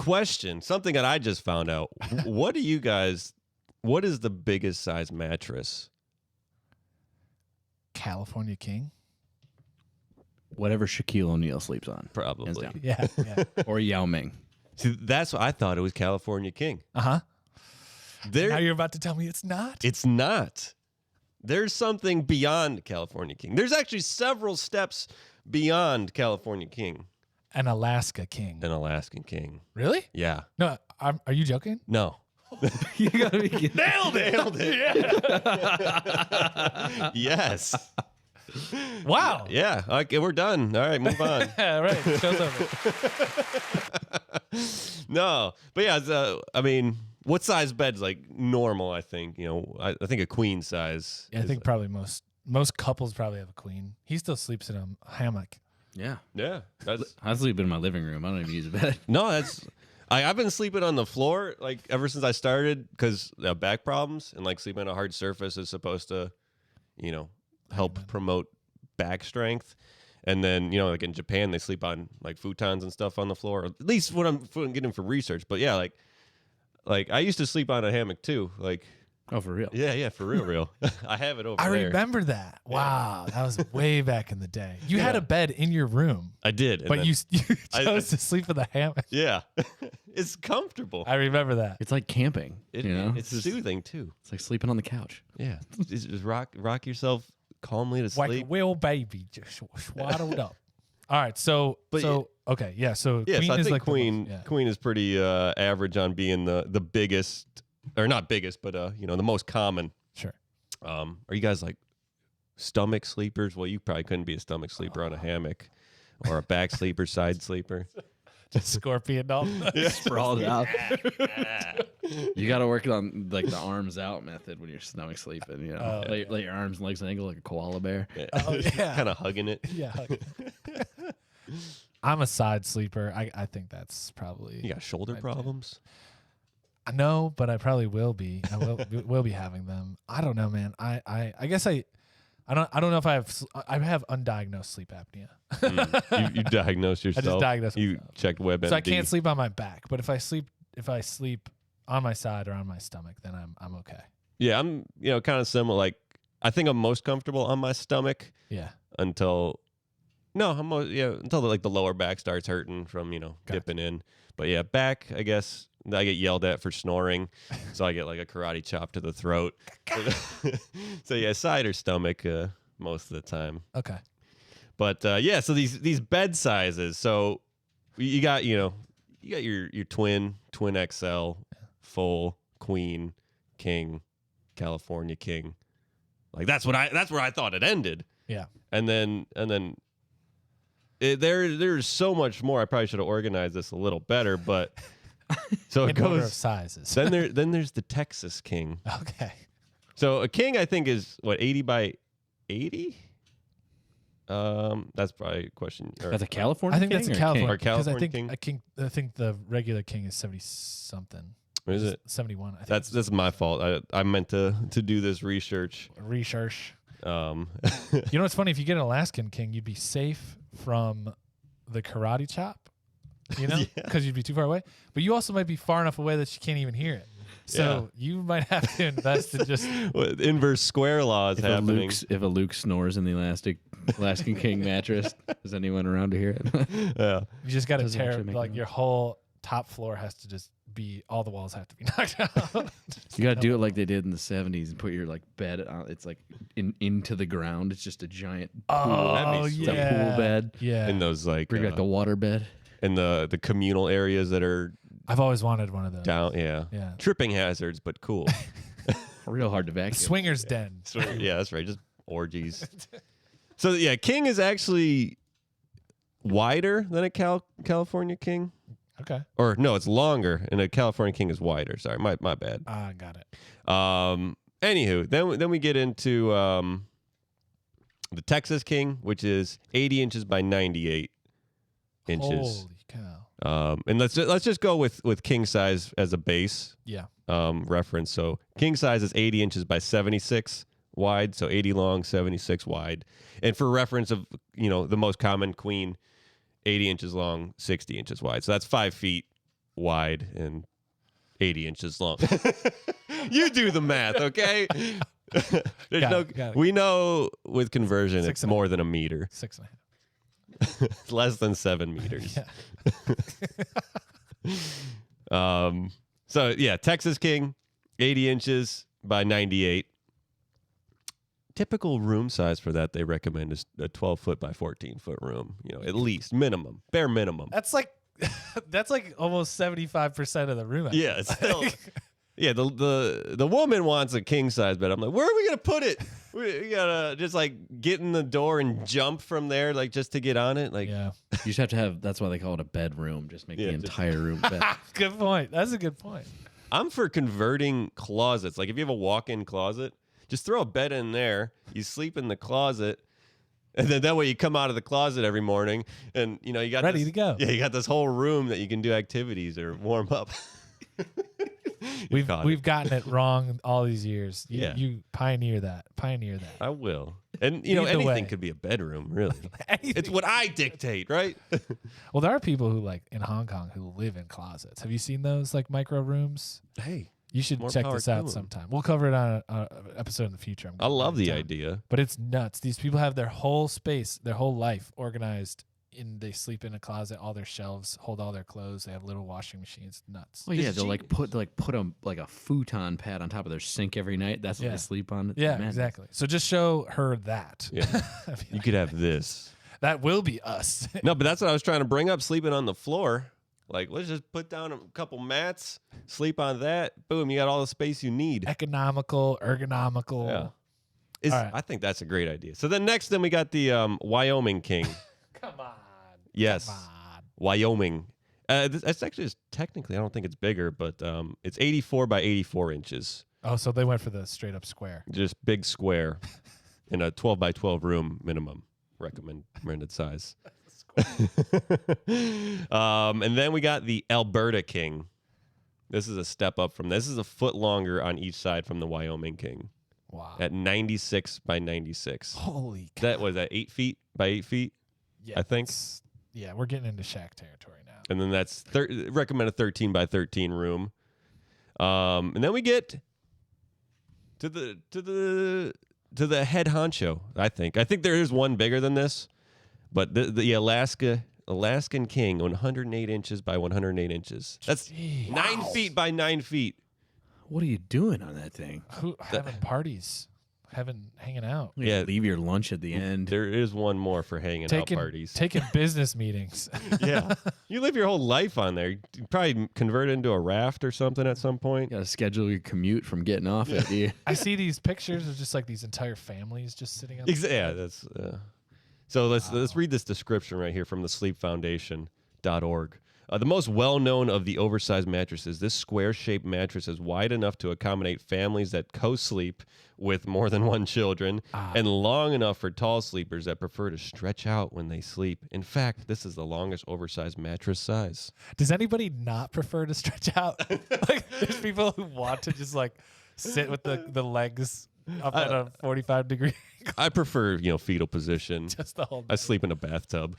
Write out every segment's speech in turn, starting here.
question, something that I just found out. What is the biggest size mattress? California King? Whatever Shaquille O'Neal sleeps on. Probably. Yeah. Or Yao Ming. See, that's what I thought it was California King. Uh-huh. There, Now you're about to tell me it's not? It's not. There's something beyond California King. There's actually several steps beyond California King. An Alaska King. An Alaskan King. Really? Yeah. No, are you joking? No. You gotta be kidding. Nailed it. Yeah. Yes. Wow. Yeah. Okay, we're done. All right, move on. Yeah, right. Show's over. No. But yeah, I mean, what size bed's like normal, I think? You know, I think a queen size. Yeah, I think probably most couples probably have a queen. He still sleeps in a hammock. Yeah. Yeah. I sleep in my living room. I don't even use a bed. No, I've been sleeping on the floor like ever since I started because back problems, and like sleeping on a hard surface is supposed to, you know, help promote back strength. And then, you know, like in Japan, they sleep on like futons and stuff on the floor. At least what I'm getting from research. But yeah, like I used to sleep on a hammock too. Like, Oh, for real? yeah, for real. I have it over there. I remember that. Wow, that was way back in the day. You had a bed in your room. I did. But you chose to sleep in the hammock. Yeah. It's comfortable. I remember that. It's like camping. It's soothing too. It's like sleeping on the couch. Yeah. Just rock yourself calmly to Like sleep. a whale baby, just swaddled up. All right, so okay, yeah. So yeah, Queen so I is think like Queen is pretty average on being the biggest, or not biggest, but you know, the most common. Sure. Are you guys like stomach sleepers? Well, you probably couldn't be a stomach sleeper on a hammock, or a back sleeper, side sleeper. Just scorpion dog. Sprawled out. You got to work on like the arms out method when you're stomach sleeping. You know, lay your arms and legs an angle like a koala bear. Yeah. Oh, yeah. Kind of hugging it. Yeah. I'm a side sleeper. I think that's probably. You got shoulder problems? No, but I probably will be. I will be having them. I don't know, man. I guess I don't know if I have undiagnosed sleep apnea. You diagnosed yourself. I just diagnosed You myself. checked WebMD. So I can't sleep on my back, but if I sleep on my side or on my stomach, then I'm okay. Yeah, I'm kind of similar. Like I think I'm most comfortable on my stomach. Yeah. Until the lower back starts hurting from dipping in. But yeah, back, I guess I get yelled at for snoring, so I get like a karate chop to the throat. So yeah, side or stomach most of the time. Okay. But yeah, so these bed sizes. So you got your twin XL, full, queen, king, California king. Like that's where I thought it ended. Yeah. And then there's so much more. I probably should have organized this a little better, but so it In order of goes sizes. then there's the Texas king. Okay. So a king I think is what, 80 by 80? That's probably a question. That's a California I think king that's a or California Or California king. I think the regular king is 70 something. Is it? 71. I think That's my fault. I meant to do this research. Research. You You know what's funny? If you get an Alaskan king, you'd be safe from the karate chop, because you'd be too far away. But you also might be far enough away that you can't even hear it. So you might have to invest in just inverse square laws happening. If a Luke snores in the Alaskan King mattress, is anyone around to hear it? Yeah. you just got to Doesn't tear actually make like noise. your whole top floor has to just be all the walls have to be knocked out. You got to do it like they did in the 70s and put your like bed on. It's like into the ground. It's just a giant pool. That'd be It's sweet. a pool bed. Yeah. In those like Bring back the water bed. in the communal areas that are I've always wanted one of those. down. Yeah. Yeah. Tripping hazards, but cool. Real hard to vacuum. Swingers den. Yeah, that's right. Just orgies. So yeah, king is actually wider than a California king. Okay. Or no, it's longer, and a California king is wider. Sorry, my bad. Got it. Anywho, then we get into the Texas king, which is 80 inches by 98 inches. Holy cow. And let's just go with king size as a base Yeah. reference. So king size is 80 inches by 76 wide, so 80 long, 76 wide. And for reference of the most common queen, 80 inches long, 60 inches wide. So that's 5 feet wide and 80 inches long. You do the math, okay? We know with conversion it's more than a meter. 6.5. Less than 7 meters. Yeah. So yeah, Texas King, 80 inches by 98. Typical room size for that they recommend is a 12-foot by 14-foot room. At least minimum, bare minimum. That's like almost 75% of the room. Yeah, it's still. Yeah, the woman wants a king size bed. I'm like, where are we gonna put it? We gotta just get in the door and jump from there, just to get on it. Yeah. You just have to have. That's why they call it a bedroom. Just make the entire room bed. Good point. That's a good point. I'm for converting closets. Like if you have a walk-in closet, just throw a bed in there. You sleep in the closet, and then that way you come out of the closet every morning, and you got ready to go. Yeah, you got this whole room that you can do activities or warm up. We've gotten it wrong all these years. You pioneer that. I will. And anything could be a bedroom, really. It's what I dictate, right? Well, there are people who in Hong Kong who live in closets. Have you seen those micro rooms? Hey, you should check this out sometime. We'll cover it on an episode in the future. I love the idea. But it's nuts. These people have their whole space, their whole life organized. They sleep in a closet. All their shelves hold all their clothes. They have little washing machines. Nuts. Well, yeah, they'll put a futon pad on top of their sink every night. That's what they sleep on. Yeah, exactly. So just show her that. Yeah, you could have this. That will be us. No, but that's what I was trying to bring up. Sleeping on the floor. Let's just put down a couple mats, sleep on that. Boom, you got all the space you need. Economical, ergonomical. Yeah. I think that's a great idea. So then next, we got the Wyoming King. Come on. Yes. Come on. Wyoming. It's actually technically, I don't think it's bigger, but it's 84 by 84 inches. Oh, so they went for the straight up square. Just big square in a 12 by 12 room minimum recommended size. And then we got the Alberta King. This is a step up from this is a foot longer on each side from the Wyoming King. Wow. At 96 by 96. Holy cow. That was at 8 feet by 8 feet. Yeah, I think. Yeah, we're getting into Shaq territory now. And then that's recommended 13 by 13 room. And then we get to the head honcho. I think there is one bigger than this, but the Alaskan King, 108 inches by 108 inches. That's 9 feet by 9 feet. What are you doing on that thing? Having parties. Hanging out. Yeah, leave your lunch at the end. There is one more for hanging out parties. Taking business meetings. Yeah. You live your whole life on there. You probably convert it into a raft or something at some point. You got to schedule your commute from getting off at you. I see these pictures of just these entire families just sitting on Yeah, that's so let's read this description right here from the sleepfoundation.org. The most well-known of the oversized mattresses, this square-shaped mattress is wide enough to accommodate families that co-sleep with more than one children and long enough for tall sleepers that prefer to stretch out when they sleep. In fact, this is the longest oversized mattress size. Does anybody not prefer to stretch out? There's people who want to just sit with the legs up at a 45-degree angle. I prefer, fetal position. Just the whole. I sleep in a bathtub.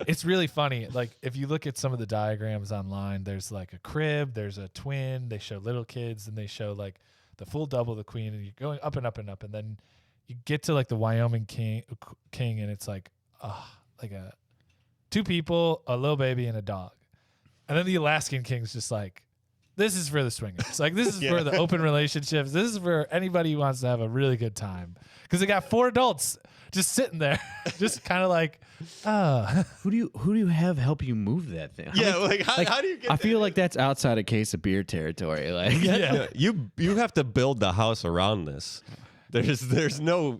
It's really funny. If you look at some of the diagrams online, there's a crib, there's a twin. They show little kids, and they show the full double, the queen, and you're going up and up and up, and then you get to the Wyoming king, and it's two people, a little baby, and a dog, and then the Alaskan king's just this is for the swingers. This is for the open relationships. This is for anybody who wants to have a really good time. Because they got 4 adults just sitting there, just kind of who do you have help you move that thing? How do you get I feel like that's outside a case of beer territory. You have to build the house around this. There's no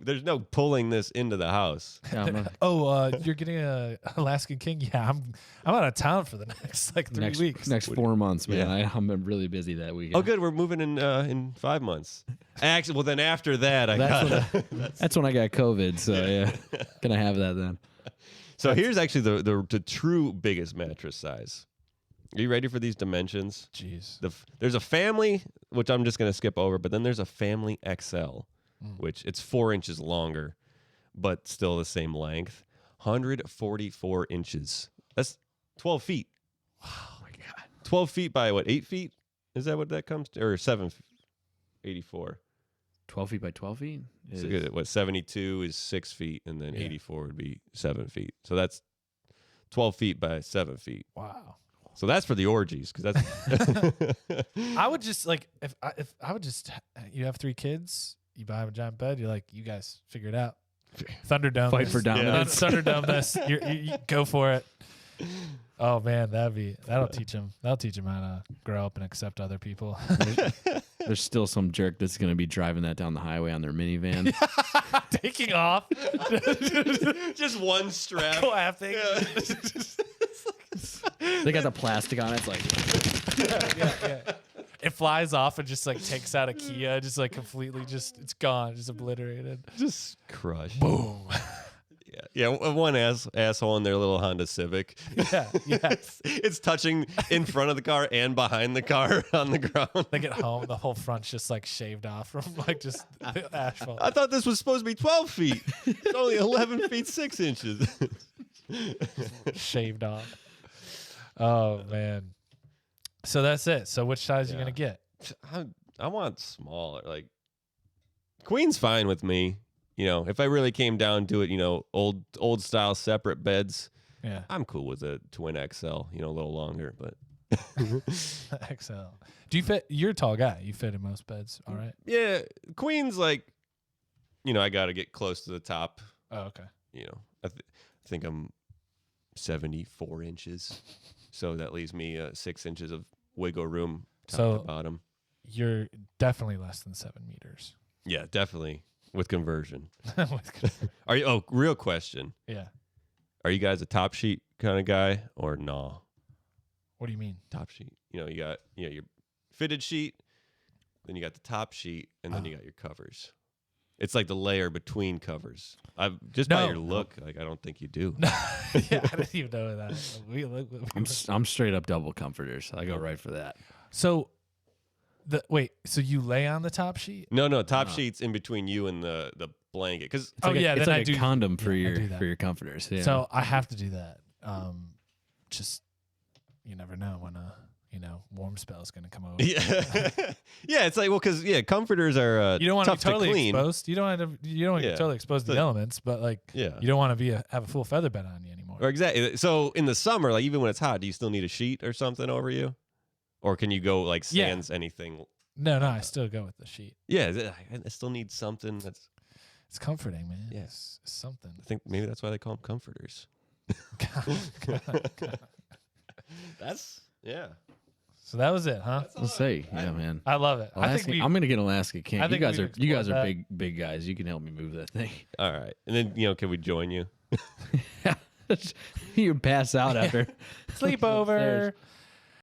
pulling this into the house. You're getting a Alaskan King? Yeah, I'm out of town for the next 3 weeks. Next 4 months, man. Yeah. I'm really busy that weekend. Oh, good. We're moving in 5 months. Actually, well, then after that, that's when I got COVID. So yeah, gonna have that then. So here's actually the true biggest mattress size. Are you ready for these dimensions? Jeez. There's a family, which I'm just gonna skip over, but then there's a family XL. Which it's 4 inches longer, but still the same length. 144 inches. That's 12 feet. Wow. 12 feet by what? 8 feet? Is that what that comes to? Or 84? 12 feet by 12 feet? So what? 72 is 6 feet, and then 84 would be 7 feet. So that's 12 feet by 7 feet. Wow. So that's for the orgies, because that's. I would just like if I would just you have 3 kids, you buy them a giant bed, you're like, you guys figure it out. Thunderdome. Fight for dominance. Thunderdome this. You go for it. Oh man, that'll teach them. That'll teach them how to grow up and accept other people. There's still some jerk that's going to be driving that down the highway on their minivan. Taking off. Just one strap. Clapping. Yeah. They got the plastic on it. It's like, yeah. It flies off and just like takes out a Kia, just like completely it's gone, just obliterated. Just crushed. Boom. Yeah, one asshole in their little Honda Civic. Yeah. It's touching in front of the car and behind the car on the ground. They get home, the whole front's just like shaved off from like just the asphalt. I thought this was supposed to be 12 feet. It's only 11 feet 6 inches. Shaved off. Oh man. So that's it. So which size are you gonna get? I want smaller. Like queen's fine with me. You know, if I really came down to it, you know, old style separate beds. Yeah. I'm cool with a twin XL. You know, a little longer, but XL. Do you fit? You're a tall guy. You fit in most beds. All right. Yeah, queen's like, you know, I got to get close to the top. Oh, okay. You know, I think I'm 74 inches, so that leaves me 6 inches of wiggle room top to bottom. You're definitely less than 7 meters. Yeah, definitely with conversion. Are you? Oh, real question. Yeah. Are you guys a top sheet kind of guy or no? What do you mean? Top sheet. You know, you got your fitted sheet, then you got the top sheet, and then you got your covers. It's like the layer between covers. By your look, like I don't think you do. Yeah, I didn't even know that. I'm straight up double comforters. I go right for that. So, so you lay on the top sheet? No, top sheet's in between you and the blanket. Cause it's like then it's like I a do condom for for your comforters. Yeah. So I have to do that. Just you never know when warm spell is going to come over. Yeah, yeah. It's like because comforters are you don't want to be totally clean. exposed. You don't want to be totally exposed to the elements, but like you don't want to have a full feather bed on you anymore. Or exactly. So in the summer, like even when it's hot, do you still need a sheet or something over you, or can you go like sans anything? No, I still go with the sheet. Yeah, I still need something that's. It's comforting, man. Yes, it's something. I think maybe that's why they call them comforters. God. That's So that was it, huh? We'll see. Yeah, man. I love it. I'm going to get Alaska King. You guys are big. big guys. You can help me move that thing. All right, and then can we join you? You pass out after sleepover.